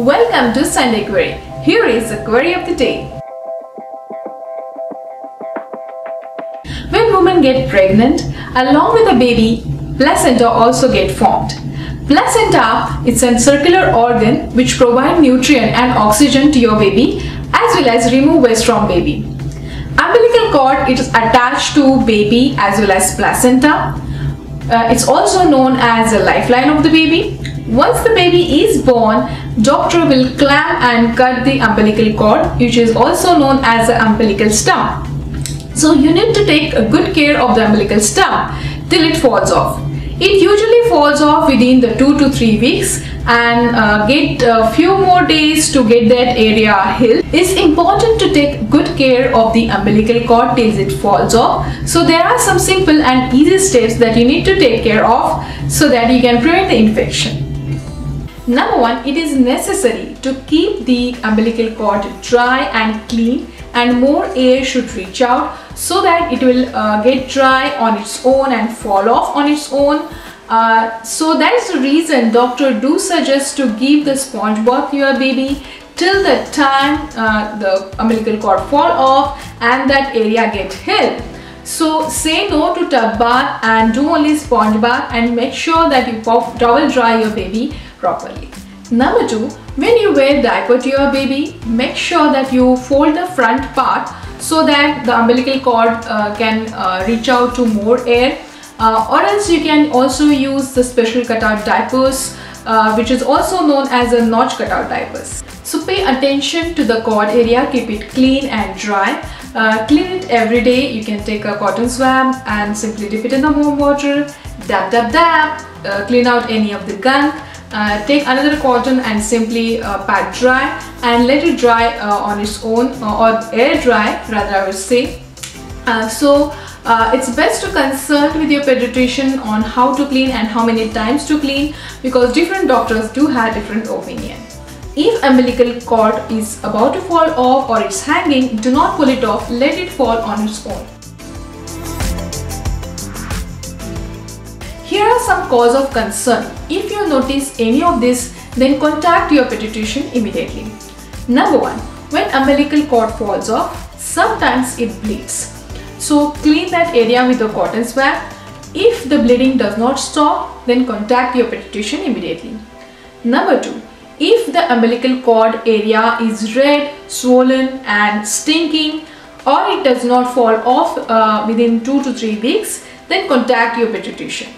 Welcome to Sunday Query. Here is the query of the day. When women get pregnant, along with the baby, placenta also get formed. Placenta is a circular organ which provides nutrient and oxygen to your baby as well as remove waste from baby. Umbilical cord is attached to baby as well as placenta. It's also known as the lifeline of the baby. Once the baby is born, doctor will clamp and cut the umbilical cord, which is also known as the umbilical stump. So you need to take a good care of the umbilical stump till it falls off. It usually falls off within the 2 to 3 weeks and get a few more days to get that area healed. It's important to take good care of the umbilical cord till it falls off. So there are some simple and easy steps that you need to take care of so that you can prevent the infection. Number 1, it is necessary to keep the umbilical cord dry and clean, and more air should reach out so that it will get dry on its own and fall off on its own. So that is the reason doctor do suggest to give the sponge bath to your baby till the time the umbilical cord fall off and that area get healed. So say no to tub bath and do only sponge bath, and make sure that you towel dry your baby properly. Number 2, when you wear diaper to your baby, make sure that you fold the front part so that the umbilical cord can reach out to more air, or else you can also use the special cutout diapers, which is also known as the notch cutout diapers. So pay attention to the cord area, keep it clean and dry. Clean it every day. You can take a cotton swab and simply dip it in the warm water, dab dab dab, clean out any of the gunk. Take another cotton and simply pat dry and let it dry on its own, or air dry rather I would say. It's best to consult with your pediatrician on how to clean and how many times to clean, because different doctors do have different opinion. If umbilical cord is about to fall off or it's hanging, do not pull it off, let it fall on its own. Here are some cause of concern. If you notice any of this, then contact your pediatrician immediately. Number 1, when umbilical cord falls off, sometimes it bleeds. So clean that area with a cotton swab. If the bleeding does not stop, then contact your pediatrician immediately. Number 2, if the umbilical cord area is red, swollen and stinking, or it does not fall off within 2 to 3 weeks, then contact your pediatrician.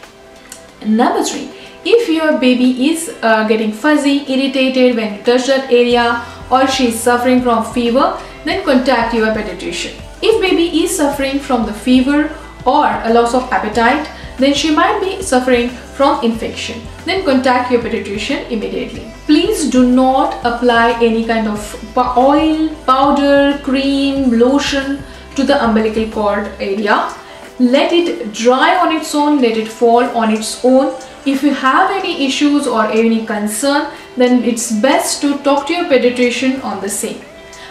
Number 3, if your baby is getting fuzzy, irritated when you touch that area, or she is suffering from fever, then contact your pediatrician. If baby is suffering from the fever or a loss of appetite, then she might be suffering from infection. Then contact your pediatrician immediately. Please do not apply any kind of oil, powder, cream, lotion to the umbilical cord area. Let it dry on its own, let it fall on its own. If you have any issues or any concern, then it's best to talk to your pediatrician on the same.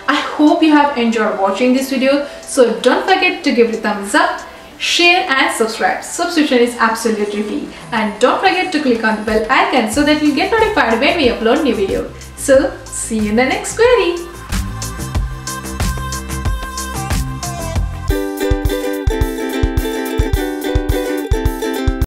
I hope you have enjoyed watching this video, so don't forget to give it a thumbs up, share and subscribe. Subscription is absolutely free, and don't forget to click on the bell icon so that you get notified when we upload new video. So see you in the next query.